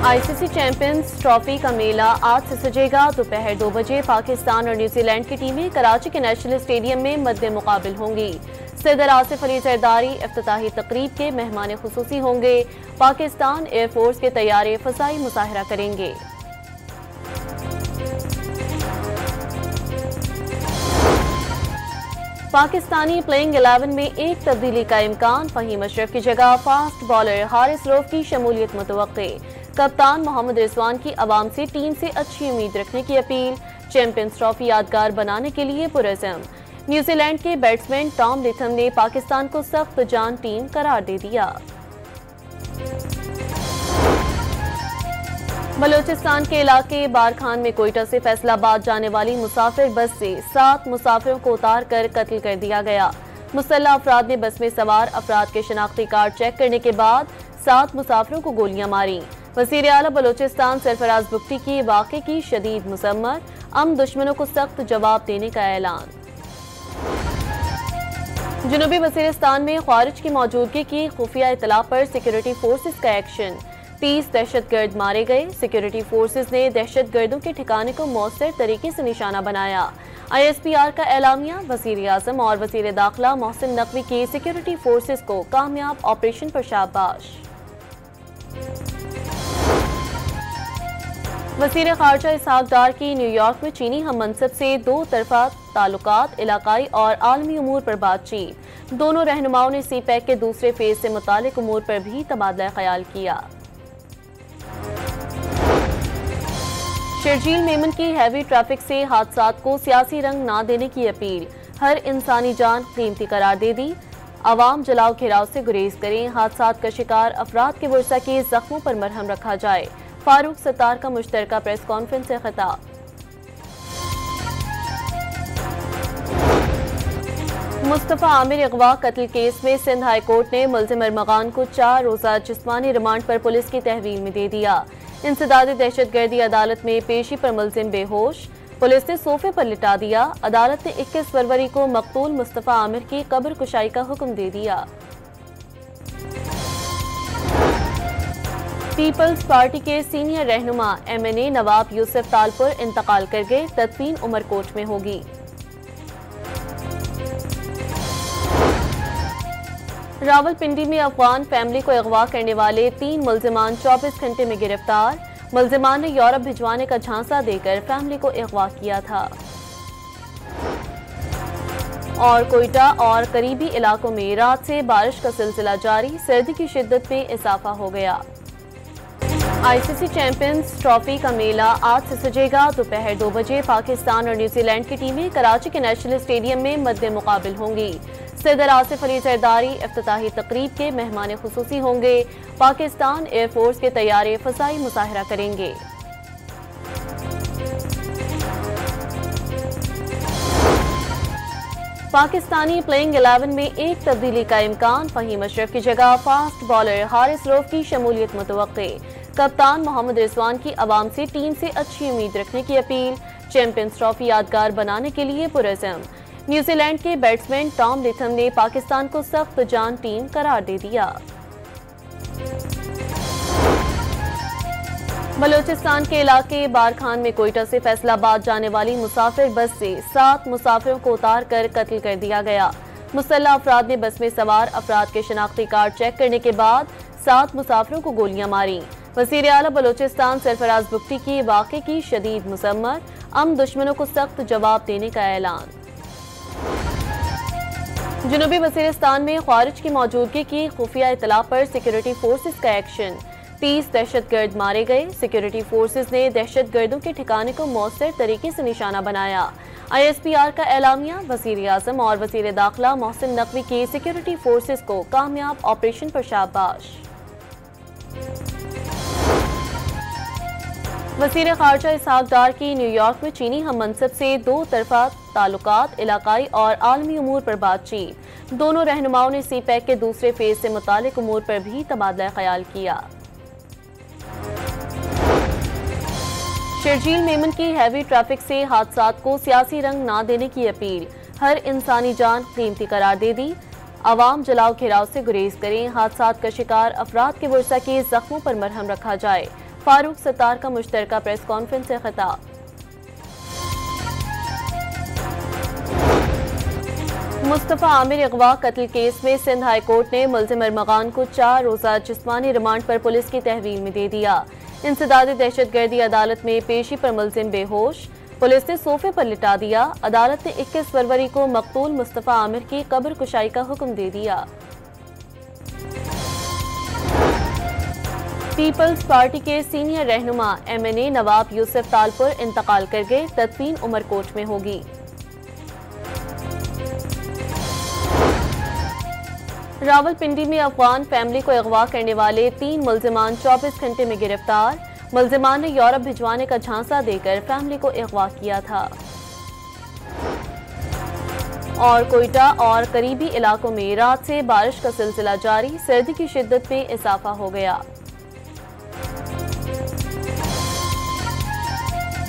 ICC champions trophy का मेला आज से सजेगा। दोपहर 2 बजे पाकिस्तान और न्यूजीलैंड की टीमें कराची के नेशनल स्टेडियम में मद्दे मुकाबिल होंगी। सदर आसिफ अली जरदारी इफ्तिताही तकरीब के मेहमान खुसूसी होंगे। पाकिस्तान एयरफोर्स के तैयारे फजाई मुजाहरा करेंगे। पाकिस्तानी प्लेइंग 11 में एक तब्दीली का इम्कान। फहीम अशरफ की जगह फास्ट बॉलर हारिस रऊफ की शमूलियत मुतवक्के। कप्तान मोहम्मद रिजवान की आवाम से टीम से अच्छी उम्मीद रखने की अपील। चैंपियंस ट्रॉफी यादगार बनाने के लिए पुरज़म। न्यूजीलैंड के बैट्समैन टॉम लिथम ने पाकिस्तान को सख्त जान टीम करार दे दिया। बलोचिस्तान के इलाके बारखान में कोयटा से फैसलाबाद जाने वाली मुसाफिर बस से 7 मुसाफिरों को उतार कर कत्ल कर दिया गया। मुसल्लह अफराद ने बस में सवार अफराद के शनाख्ती कार्ड चेक करने के बाद 7 मुसाफिरों को गोलियां मारी। वज़ीर आला बलोचिस्तान सरफराज बुगटी की वाक़े की शदीद मज़म्मत। दुश्मनों को सख्त जवाब देने का ऐलान। जनूबी वज़ीरिस्तान में ख्वारिज की मौजूदगी की खुफिया इतला पर सिक्योरिटी फोर्सेस का एक्शन। 30 दहशतगर्द मारे गए। सिक्योरिटी फोर्सेस ने दहशतगर्दों के ठिकाने को मौसर तरीके से निशाना बनाया। ISPR का एलामिया। वज़ीर आज़म और वज़ीर दाखिला मोहसिन नकवी की सिक्योरिटी फोर्सेस को कामयाब ऑपरेशन पर शाबाश। वज़ीर ख़ारजा इसहाक डार की न्यूयॉर्क में चीनी हम मनसब से 2 तरफ़ा ताल्लुकात, इलाकाई और आलमी उमूर पर बातचीत। दोनों रहनुमाओं ने CPEC के दूसरे फेज से मुतालिक उमूर पर भी तबादला ख्याल किया। शर्जील मेमन की हैवी ट्रैफिक से हादसात को सियासी रंग ना देने की अपील। हर इंसानी जान कीमती करार दे दी। आवाम जलाओ घेराव से गुरेज करें। हादसात का शिकार अफराद के वर्सा के जख्मों पर मरहम रखा जाए। फारूक सत्तार का मुश्तरका प्रेस कॉन्फ्रेंस से खिताब। मुस्तफ़ा आमिर अगवा कत्ल केस में सिंध हाई कोर्ट ने मुल्जिम अरमगान को 4 रोज़ा जिस्मानी रिमांड पर पुलिस की तहवील में दे दिया। इंसदादी दहशतगर्दी अदालत में पेशी पर मुल्जिम बेहोश। पुलिस ने सोफे पर लिटा दिया। अदालत ने 21 फरवरी को मकतूल मुस्तफ़ा आमिर की कब्र कुशाई का हुक्म दे दिया। पीपल्स पार्टी के सीनियर रहनुमा MNA नवाब यूसुफ तालपुर इंतकाल कर गए। तदफीन उमरकोट में होगी। रावलपिंडी में अफगान फैमिली को अगवा करने वाले 3 मुल्जिमान 24 घंटे में गिरफ्तार। मुल्जिमान ने यूरोप भिजवाने का झांसा देकर फैमिली को अगवा किया था। और कोयटा और करीबी इलाकों में रात से बारिश का सिलसिला जारी। सर्दी की शिद्दत में इजाफा हो गया। आईसीसी चैंपियंस ट्रॉफी का मेला आज से सजेगा। दोपहर 2 बजे पाकिस्तान और न्यूजीलैंड की टीमें कराची के नेशनल स्टेडियम में मद्दे मुकाबिल होंगी। सदर आसिफ अली जरदारी इफ्तिताही तकरीब के मेहमान खुसूसी होंगे। पाकिस्तान एयरफोर्स के तैयारे फजाई मुजाहरा करेंगे। पाकिस्तानी प्लेइंग 11 में एक तब्दीली का इम्कान। फहीम अशरफ की जगह फास्ट बॉलर हारिस रऊफ की शमूलियत मुतवक्के। कप्तान मोहम्मद रिजवान की आवाम से टीम से अच्छी उम्मीद रखने की अपील। चैंपियंस ट्रॉफी यादगार बनाने के लिए पुरज़म। न्यूजीलैंड के बैट्समैन टॉम लिथम ने पाकिस्तान को सख्त जान टीम करार दे दिया। बलोचिस्तान के इलाके बारखान में कोयटा से फैसलाबाद जाने वाली मुसाफिर बस से 7 मुसाफिरों को उतार कर कत्ल कर दिया गया। मुसल्लह अफराद ने बस में सवार अफराद के शनाख्ती कार्ड चेक करने के बाद 7 मुसाफिरों को गोलियां मारी। वज़ीर आला बलोचिस्तान सरफराज बुगटी की वाक़े की शदीद मज़म्मत। दुश्मनों को सख्त जवाब देने का ऐलान। जनूबी वज़ीरिस्तान में ख्वारिज की मौजूदगी की खुफिया इतला पर सिक्योरिटी फोर्सेस का एक्शन। 30 दहशतगर्द मारे गए। सिक्योरिटी फोर्सेस ने दहशतगर्दों के ठिकाने को मौसर तरीके से निशाना बनाया। ISPR का एलामिया। वज़ीर आज़म और वज़ीर दाखिला मोहसिन नकवी की सिक्योरिटी फोर्सेस को कामयाब ऑपरेशन पर शाबाश। वज़ीर ख़ारजा इसहाक डार की न्यूयॉर्क में चीनी हम मनसब से 2 तरफ़ा ताल्लुकात, इलाकाई और आलमी उमूर पर बातचीत। दोनों रहनुमाओं ने CPEC के दूसरे फेज से मुतालिक उमूर पर भी तबादला ख्याल किया। शर्जील मेमन की हैवी ट्रैफिक से हादसात को सियासी रंग ना देने की अपील। हर इंसानी जान कीमती करार दे दी। आवाम जलाओ घेराव से गुरेज करें। हादसात का शिकार अफराद के वर्सा के जख्मों पर मरहम रखा जाए। फारूक सत्तार का मुश्तरका प्रेस कॉन्फ्रेंस से खिताब। मुस्तफ़ा आमिर अगवा कत्ल केस में सिंध हाई कोर्ट ने मुल्ज़िम अरमगान को 4 रोज़ा जिस्मानी रिमांड पर पुलिस की तहवील में दे दिया। इंसदादी दहशतगर्दी अदालत में पेशी पर मुल्ज़िम बेहोश, पुलिस ने सोफे पर लिटा दिया। अदालत ने 21 फरवरी को मकतूल मुस्तफ़ा आमिर की कब्र कुशाई का हुक्म दे दिया। पीपल्स पार्टी के सीनियर रहनुमा MNA नवाब यूसुफ तालपुर इंतकाल कर गए, तदफीन उमरकोट में होगी। रावलपिंडी में अफगान फैमिली को अगवा करने वाले 3 मुल्जिमान 24 घंटे में गिरफ्तार। मुल्जिमान ने यूरोप भिजवाने का झांसा देकर फैमिली को अगवा किया था। और कोयटा और करीबी इलाकों में रात से बारिश का सिलसिला जारी, सर्दी की शिद्दत में इजाफा हो गया।